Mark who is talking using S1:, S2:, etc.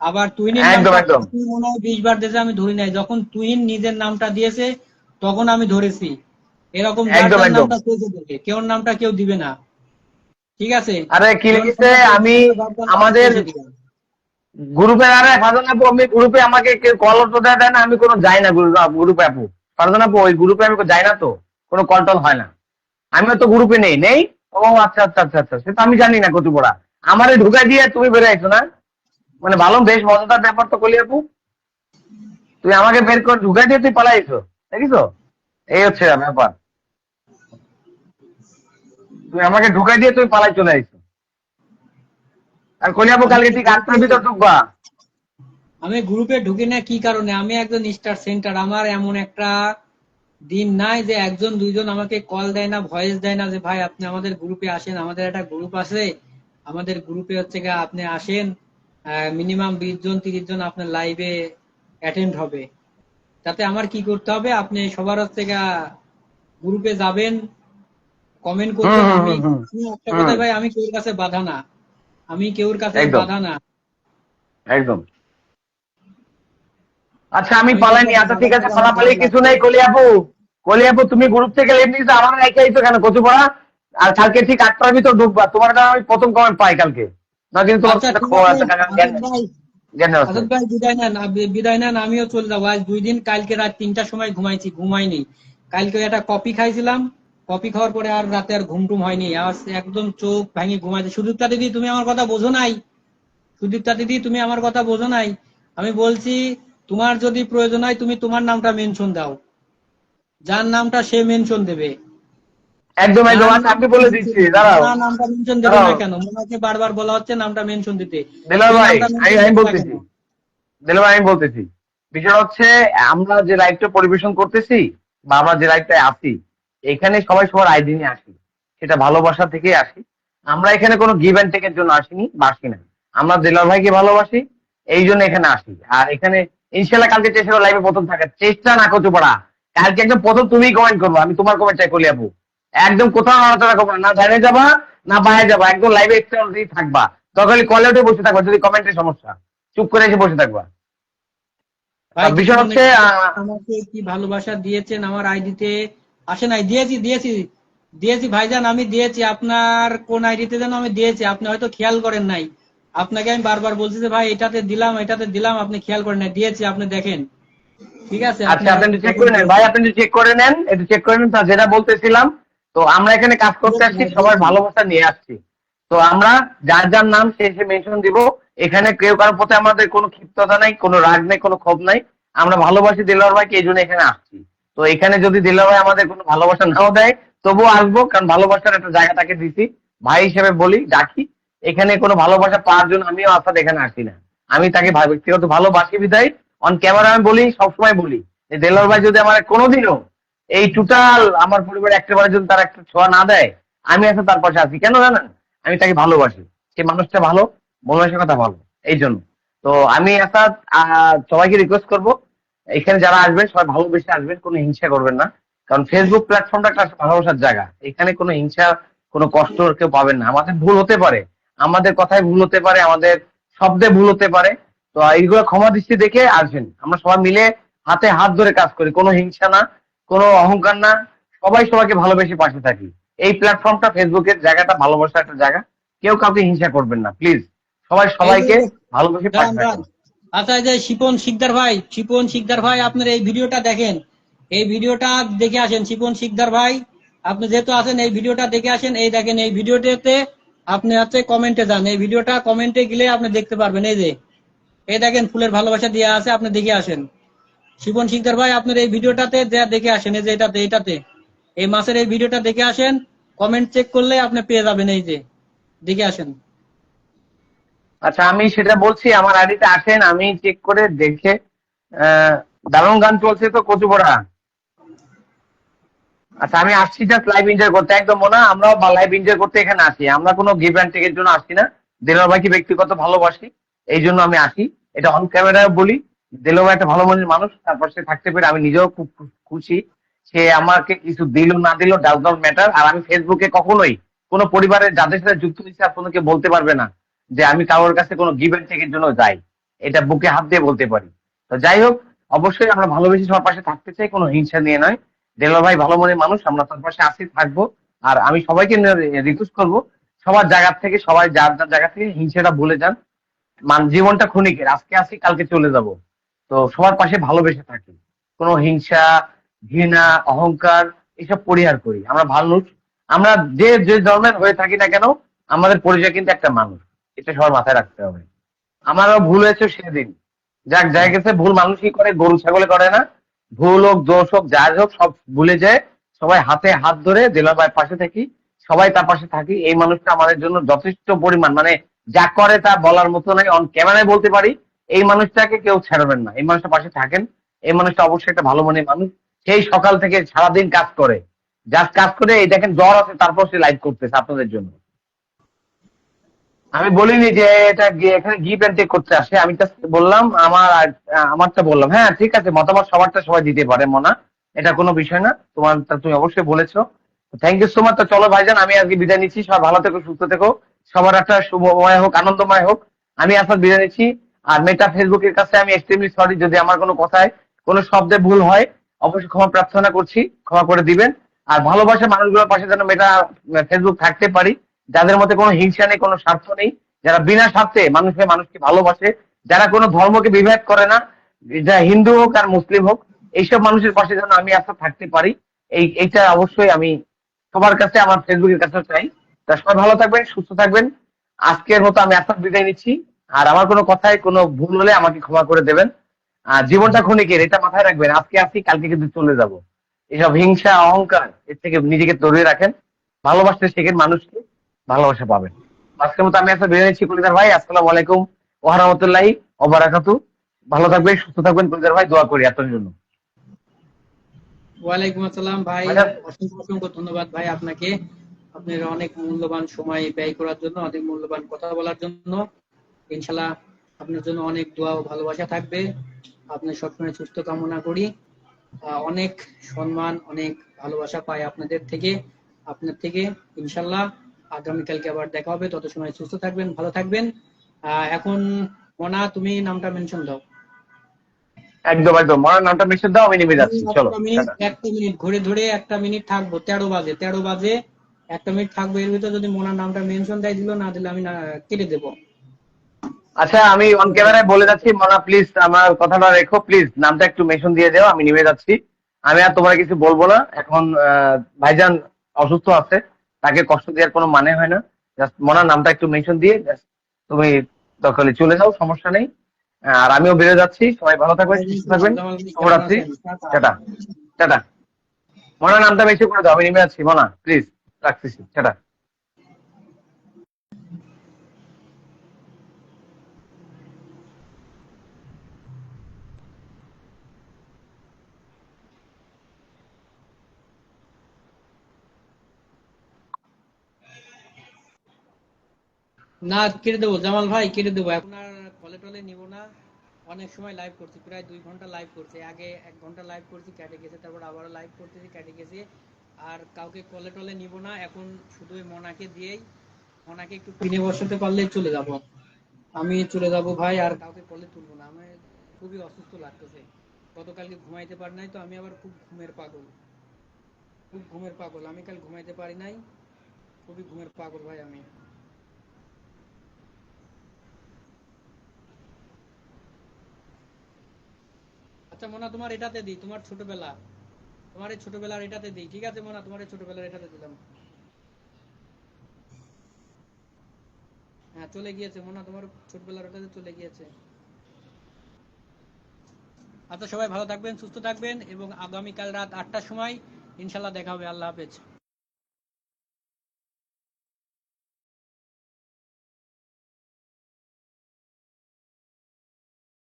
S1: আবার তুহিনের
S2: একদম
S1: নামটা
S2: একদম
S1: তুই মনে হয় 20 বার দিয়েছে, আমি ধরি নাই। যখন তুহিন নিজের নামটা দিয়েছে তখন আমি ধরেছি। এরকম যার
S2: একদম
S1: যার
S2: একদম।
S1: নামটা কেউ দেবে, কেউ নামটা কেউ দিবে না। ঠিক আছে?
S2: আরে কি
S1: কেউ
S2: লিখেছে,
S1: নামটা কেউ
S2: আমি
S1: দিবে না, যার যার নামটা
S2: আমাদের
S1: স্পেসে দিবে।
S2: গ্রুপে, আরে ফারজানা আপু, আমি গ্রুপে আমাকে কেউ কল তো দেয় না, আমি কোনো যাই না গ্রুপে আপু। ফারজানা আপু, ওই গ্রুপে আমি যাই না তো, কোনো কল টল হয় না। আমিও তো গ্রুপে নেই নেই। ও আচ্ছা আচ্ছা আচ্ছা আচ্ছা, সে তো আমি জানি না কত বড়া। আমারে ঢুকাই দিয়ে তুমি বেরো আইছো না, মানে ভালো বেশ মজাদার ব্যাপার তো কলি আপু। তুই আমাকে বের করে ঢুকাই দিয়ে তুই পালাইছো, দেখিছো? এই হচ্ছে ব্যাপার, তুই আমাকে ঢুকাই দিয়ে তুই পালাই চলে আইছো। আর কলি আপু
S1: আমি
S2: কালকে ঠিক
S1: গ্রুপে
S2: 8টার ভিতর ঢুকবা।
S1: আমি গ্রুপে ঢুকি না কি কারণে? আমি একজন স্টার সেন্টার। আমার এমন একটা দিন নাই যে একজন দুইজন আমাকে কল দেয় না, ভয়েস দেয় না যে ভাই আপনি আমাদের গ্রুপে আসেন, আমাদের একটা গ্রুপ আছে, আমাদের গ্রুপে হচ্ছে গিয়ে আপনি আসেন, মিনিমাম 20 জন 30 জন আপনার লাইভে অ্যাটেন্ড হবে। তাতে আমার কি করতে হবে? আপনি সবার হচ্ছে গিয়ে গ্রুপে যাবেন, কমেন্ট
S2: হুম
S1: করবেন।
S2: হুম
S1: আমি
S2: হুম হুম
S1: আমি একটা
S2: হুম।
S1: কথাই ভাই, আমি কেউর কাছে বাধা না, আমি কেউর কাছে
S2: একদম
S1: বাধা না,
S2: একদম। আচ্ছা আমি
S1: আমি কারোর
S2: পালাইনি,
S1: কাছে
S2: আচ্ছা
S1: বাধা
S2: ঠিক আছে,
S1: ছাড়া আমার
S2: পালাপালি
S1: ভালো
S2: কিছু
S1: লাগবে।
S2: নেই কলি আপু। কলি আপু তুমি গ্রুপ থেকে লেট দিয়েছো, আমার রেখে আইছো কেন কচু পড়া? আর কালকে ঠিক 8টার ভিতর ঢুকবা, তোমার দ্বারা আমি প্রথম কমেন্ট পাই কালকে। না কিন্তু তোমার
S1: আচ্ছা
S2: সাথে
S1: ঠিক আছে।
S2: জ্ঞান
S1: আসাদ ভাই,
S2: জ্ঞান আছে।
S1: আসাদ ভাই বিদায় নেন, বিদায় নেন, আমিও চলে যাবো। আজ 2 দিন, কালকে রাত 3টার সময় ঘুমাইছি, ঘুমাইনি। কালকে একটা কফি খাইছিলাম, কফি খাওয়ার পরে আর রাতে আর ঘুম টুম হয়নি, আজ একদম চোখ ভাঙি ঘুমাইছে। সুদীপ্তা দিদি তুমি আমার কথা বোঝো নাই, সুদীপ্তা দিদি তুমি আমার কথা বোঝো নাই। আমি বলছি তোমার যদি প্রয়োজন হয় তুমি তোমার নামটা মেনশন দাও, যার নামটা সে মেনশন দেবে।
S2: একদম একদম।
S1: যার
S2: আচ্ছা আমি
S1: নামটা
S2: বলে
S1: মেনশন
S2: দিচ্ছি,
S1: দেবে,
S2: দাঁড়াও
S1: ওনার নামটা মেনশন দেবে
S2: দাঁড়াও।
S1: না কেন? ওনাকে বারবার বলা হচ্ছে নামটা মেনশন দিতে,
S2: দিলার
S1: সে
S2: ভাই,
S1: নামটা
S2: আমি
S1: মেনশন
S2: আমি
S1: দেবে না কেন?
S2: বলতেছি, দিলার ভাই আমি বলতেছি, বিষয় হচ্ছে আমরা যে লাইভটা পরিবেশন করতেছি বা আমরা যে লাইভটায় আসি, এখানে সবাই সবার আইডি নিয়ে আসি, সেটা ভালোবাসা থেকেই আসি। আমরা এখানে কোনো গিভ অ্যান্ড টেকের জন্য আসিনি বা আসি না। আমরা দিলার ভাইকে ভালোবাসি, এই জন্য এখানে আসি। আর এখানে ইনশাল্লাহ কালকে চেষ্টা করো লাইভে প্রথম থাকার, চেষ্টা না করতে পারা। কালকে একদম প্রথম তুমিই কমেন্ট করবো, আমি তোমার কমেন্ট চাই কলি আপু। একদম কোথাও নাড়াচাড়া করবো না, না বাইরে যাবা না বাইরে যাবা, একদম লাইভে এক্সট্রা থাকবা। তখন কলে উঠে বসে থাকবা যদি কমেন্টের সমস্যা, চুপ করে এসে বসে থাকবা।
S1: ভাই কিছু
S2: বিষয়
S1: মনে
S2: হচ্ছে
S1: করেন না, আমাকে কি ভালোবাসা দিয়েছেন আমার আইডিতে? আসে নাই? দিয়েছি দিয়েছি দিয়েছি ভাইজান, আমি দিয়েছি আপনার কোন আইডিতে যেন আমি দিয়েছি, আপনি হয়তো খেয়াল করেন নাই। আপনাকে আমি বারবার বলছি যে ভাই এটাতে দিলাম এটাতে দিলাম, আপনি খেয়াল করেন নাই, দিয়েছি, আপনি দেখেন। ঠিক আছে, আপনি
S2: আচ্ছা আপনি একটু চেক
S1: দেখেন
S2: করে নেন ভাই,
S1: দিয়েছি।
S2: আপনি একটু চেক করে নেন, একটু চেক করে নেন। তা যেটা বলতেছিলাম, তো আমরা এখানে কাজ করতে
S1: দিয়েছি
S2: আসছি,
S1: ভাই,
S2: সবার
S1: দিয়েছি।
S2: ভালোবাসা নিয়ে আসছি। তো আমরা যার যার নাম সে সে মেনশন দিব। এখানে কেউ কারোর প্রতি আমাদের কোনো ক্ষিপ্ততা নাই, কোনো রাগ নাই, কোনো ক্ষোভ নাই। আমরা ভালোবাসি দিলওয়ার ভাইকে, এই জন্য এখানে আসছি। তো এখানে যদি দিলওয়ার ভাই আমাদের কোনো ভালোবাসা নাও দেয়, তবুও আসবো, কারণ ভালোবাসার একটা জায়গা তাকে দিছি, ভাই হিসেবে বলি ডাকি। এখানে কোনো ভালোবাসা পাওয়ার জন্য আমিও আসাদ এখানে আসি না। আমি তাকে ব্যক্তিগত ভালোবাসি বিদায় অন ক্যামেরা আমি বলি, সবসময় বলি যে দেলোয়ার ভাই যদি আমার কোনোদিনও এই টোটাল আমার পরিবারে একেবারে যদি তার একটা ছোঁয়া না দেয়, আমি আসলে তার পাশে আছি। কেন জানেন? আমি তাকে ভালোবাসি, সে মানুষটা ভালো, মনমানসিকতা ভালো, এই জন্য। তো আমি একটা সবাইকে রিকোয়েস্ট করব, এখানে যারা আসবেন সবাই ভালোবেসে আসবেন, কোনো হিংসা করবেন না। কারণ ফেসবুক প্ল্যাটফর্মটা একটা ভালোবাসার জায়গা, এখানে কোনো হিংসা, কোনো কষ্ট কেউ পাবেন না। আমাদের ভুল হতে পারে, আমাদের কথায় ভুল হতে পারে, আমাদের শব্দে ভুল হতে পারে। তো এইগুলো ক্ষমা দৃষ্টি দেখে আসবেন, আমরা সবাই মিলে হাতে হাত ধরে কাজ করি, কোনো হিংসা না, কোনো অহংকার না, সবাই সবাইকে ভালোবেসে পাশে থাকি। এই প্ল্যাটফর্মটা, ফেসবুকের জায়গাটা ভালোবাসার একটা জায়গা, কেউ কাউকে হিংসা করবেন না প্লিজ, সবাই
S1: এই যে
S2: সবাইকে
S1: এই যে,
S2: ভালোবেসে
S1: দাঁড়ান
S2: পাশে
S1: দাঁড়ান।
S2: থাকেন।
S1: আচ্ছা, এই যে শিপন শিকদার ভাই, শিপন শিকদার ভাই, আপনার এই ভিডিওটা দেখেন, এই ভিডিওটা দেখে আসেন। শিপন শিকদার ভাই, আপনি যেহেতু আছেন এই ভিডিওটা দেখে আসেন। এই দেখেন এই ভিডিওটাতে আপনি হচ্ছে কমেন্টে যান, এই ভিডিওটা কমেন্টে গেলে আপনি দেখতে পারবেন। এই যে এই দেখেন ফুলের ভালোবাসা দিয়ে আছে, আপনি দেখে আসেন। শিপন শিকদার ভাই আপনার এই ভিডিওটাতে দেখে আসেন, এই যে এটাতে এটাতে এই মাসের এই ভিডিওটা দেখে আসেন, কমেন্ট চেক করলে আপনি পেয়ে যাবেন। এই যে দেখে আসেন।
S2: আচ্ছা আমি সেটা বলছি, আমার আইডিতে আসেন, আমি চেক করে দেখে। আহ, দারুণ গান চলছে তো কচুপড়া। আচ্ছা আমি আসছি জাস্ট লাইভ এনজয় করতে, একদম মনে হয় আমরাও লাইভ এনজয় করতে এখানে আসি, আমরা কোনো গিভ অ্যান্ড টেকের জন্য আসি না। দেলোয়ার ভাইকে ব্যক্তিগত ভালোবাসি, এই জন্য আমি আসি। এটা অন ক্যামেরায় বলি, দেলোয়ার ভাই একটা ভালো মনের মানুষ, তারপর সে থাকতে পেরে আমি নিজেও খুব খুশি। সে আমাকে কিছু দিল না দিল ডাজ নট ম্যাটার। আর আমি ফেসবুকে কখনোই কোনো পরিবারের যাদের সাথে যুক্ত হয়েছে আপনাদেরকে বলতে পারবে না যে আমি কারোর কাছে কোনো গিভ অ্যান্ড টেকের জন্য যাই। এটা বুকে হাত দিয়ে বলতে পারি। তো যাই হোক, অবশ্যই আমরা ভালোবেসে সবার পাশে থাকতে চাই, কোনো হিংসা নিয়ে নয়। দেলোয়ার ভাই ভালো মনের মানুষ, আমরা তার পাশে আছি, থাকবো। আর আমি সবাইকে রিকোয়েস্ট করবো, সবার জায়গা থেকে, সবাই যার যার জায়গা থেকে হিংসাটা ভুলে যান। জীবনটা ক্ষণিকের, আজকে আসি কালকে চলে যাব। তো সবার পাশে ভালোবেসে থাকি, কোনো হিংসা, ঘৃণা, অহংকার এসব পরিহার করি। আমরা মানুষ, আমরা যে যে ধর্মের হয়ে থাকি না কেন, আমাদের পরিচয় কিন্তু একটা মানুষ, এটা সবার মাথায় রাখতে হবে। আমারও ভুল হয়েছে সেদিন, যাক যাই গেছে, ভুল মানুষই করে, গরু ছাগলে করে না। ভুল হোক, দোষ হোক, যার হোক, সব ভুলে যায়। সবাই হাতে হাত ধরে দেলোয়ার ভাইয়ের পাশে থাকি, সবাই তার পাশে থাকি। এই মানুষটা আমাদের জন্য যথেষ্ট পরিমাণ, মানে যা করে তা বলার মতো নাই, অন ক্যামেরায় বলতে পারি। এই মানুষটাকে কেউ ছাড়বেন না, এই মানুষটার পাশে থাকেন। এই মানুষটা অবশ্যই একটা ভালো মনের মানুষ। সেই সকাল থেকে সারাদিন কাজ করে, জাস্ট কাজ করে, এই দেখেন জ্বর আছে তারপর সে লাইভ করতেছে আপনাদের জন্য। আমি বলিনি যে এটা এখানে গিভ অ্যান্ড টেক করতে আসে, আমি জাস্ট বললাম আমারটা বললাম। হ্যাঁ ঠিক আছে, মতামত সবারটা সবাই দিতে পারে মনা, এটা কোনো বিষয় না। তোমারটা তুমি অবশ্যই বলেছো। Thank you so much. তো চলো ভাইজান, আমি আজকে বিদায় নিচ্ছি। সবাই ভালো থেকো, সুস্থ থেকো, সবার একটা শুভময় হোক, আনন্দময় হোক। আমি আসার বিদায় নিচ্ছি। আর মেটা ফেসবুকের কাছে আমি এক্সট্রিমলি সরি, যদি আমার কোনো কথায় কোনো শব্দে ভুল হয়, অবশ্যই ক্ষমা প্রার্থনা করছি, ক্ষমা করে দিবেন। আর ভালোবাসার মানুষগুলোর পাশে যেন মেটা ফেসবুক থাকতে পারি, যাদের মধ্যে কোনো হিংসা নেই, কোনো স্বার্থ নেই, যারা বিনা স্বার্থে মানুষকে মানুষকে ভালোবাসে, যারা কোনো ধর্মকে বিভেদ করে না, যা হিন্দু হোক আর মুসলিম হোক, এইসব মানুষের পাশে যেন আমি আস্থা থাকতে পারি। এইটা অবশ্যই আমি সবার কাছে, আমার ফেসবুকের কাছে চাই। তা সবাই ভালো থাকবেন, সুস্থ থাকবেন। আজকের মতো আমি আস্থা বিদায় নিচ্ছি। আর আমার কোনো কথায় কোনো ভুল হলে আমাকে ক্ষমা করে দেবেন। আর জীবনটা ক্ষণিকের, এটা মাথায় রাখবেন, আজকে আসি কালকে কিন্তু চলে যাব। এসব হিংসা অহংকার এর থেকে নিজেকে দূরে রাখেন, ভালোবাসতে শেখেন মানুষকে, ভালোবাসা পাবেন। আজকের মতো আমি একটা বিদায় নিচ্ছি কলিদার ভাই। আসসালামু আলাইকুম ওয়া রাহমাতুল্লাহি ওয়া বারাকাতু। ভালো থাকবেন, সুস্থ থাকবেন কলিদার ভাই, দোয়া করি আপনার জন্য।
S1: ওয়ালাইকুম আসসালাম ভাই,
S2: ভাইজান,
S1: অসংখ্য অসংখ্য ধন্যবাদ ভাই আপনাকে। আপনার অনেক মূল্যবান সময় ব্যয় করার জন্য, অনেক মূল্যবান কথা বলার জন্য। ইনশাল্লাহ আপনার জন্য অনেক দোয়া ও ভালোবাসা থাকবে। আপনার সবসময় সুস্থ কামনা করি। অনেক সম্মান, অনেক ভালোবাসা পাই আপনার থেকে। ইনশাল্লাহ আগামীকালকে আবার দেখা হবে, তত সময় সুস্থ থাকবেন, ভালো থাকবেন। এখন মনা, তুমি নামটা মেনশন দাও।
S2: একদম একদম, মরার নামটা মিশে দাও, আমি নেমে
S1: আমি
S2: যাচ্ছি, চলো টাটা।
S1: একটা মিনিট ঘুরে ধরে, একটা মিনিট থাকবো, 13 বাজে একটা মিনিট থাকবো। এর ভিতরে যদি মোনার নামটা মেনশন দেয়, দিল, না দিলে আমি কেটে দেবো।
S2: আচ্ছা, আমি অন ক্যামেরায় বলে যাচ্ছি, মনা প্লিজ আমার কথাটা রেখো, প্লিজ নামটা একটু মেনশন দিয়ে দাও, আমি নেমে যাচ্ছি। আমি আর তোমার কিছু বলবো না এখন। ভাইজান অসুস্থ আছে, তাকে কষ্ট দেওয়ার কোনো মানে হয় না। জাস্ট মনার নামটা একটু মেনশন দিয়ে just তুমি দরকারে চলে যাও, সমস্যা নেই। আর আমিও বেরোয় যাচ্ছি, সবাই ভালো থাকবেন, সুস্থ থাকবেন,
S1: জামাল ভাই কেমন
S2: শুভরাত্রি,
S1: আছেন? টাটা।
S2: Tata tata. মনার নামটা মেনশন করে দাও, আমি নেমে যাচ্ছি, মনা প্লিজ, রাখতেছি, টাটা।
S1: না, কেটে দেবো জামাল ভাই, কেটে দেবো। এখন আর কলে টলে নিব না। অনেক সময় লাইভ করছি, প্রায় 2 ঘন্টা লাইভ করছি। আগে 1 ঘন্টা লাইভ করছি, কেটে গেছে, তারপর আবারও লাইভ করতেছি, কেটে গেছে। আর কাউকে কলে টলে নিব না এখন। শুধু ওই মনাকে দিয়েই, মনাকে একটু পিনে বসাতে পারলেই চলে যাব। আমি চলে যাব ভাই, আর কাউকে কলে তুলবো না। আমার খুবই অসুস্থ লাগতেছে, গতকালকে ঘুমাইতে পারি নাই তো। আমি আবার খুব ঘুমের পাগল, খুব ঘুমের পাগল। আমি কাল ঘুমাইতে পারি নাই, খুবই ঘুমের পাগল ভাই আমি। আচ্ছা মোনা, তোমার এটাতে দিই, তোমার ছোটবেলা, তোমার এই ছোটবেলার এটাতে দিই। ঠিক আছে মোনা, তোমার এই ছোটবেলার এটাতে দিলাম। হ্যাঁ, চলে গিয়েছে মোনা, তোমার ছোটবেলার ওটাতে চলে গিয়েছে। আচ্ছা, সবাই ভালো থাকবেন, সুস্থ থাকবেন, এবং আগামীকাল রাত 8টার সময় ইনশাল্লাহ দেখা হবে। আল্লাহ হাফেজ।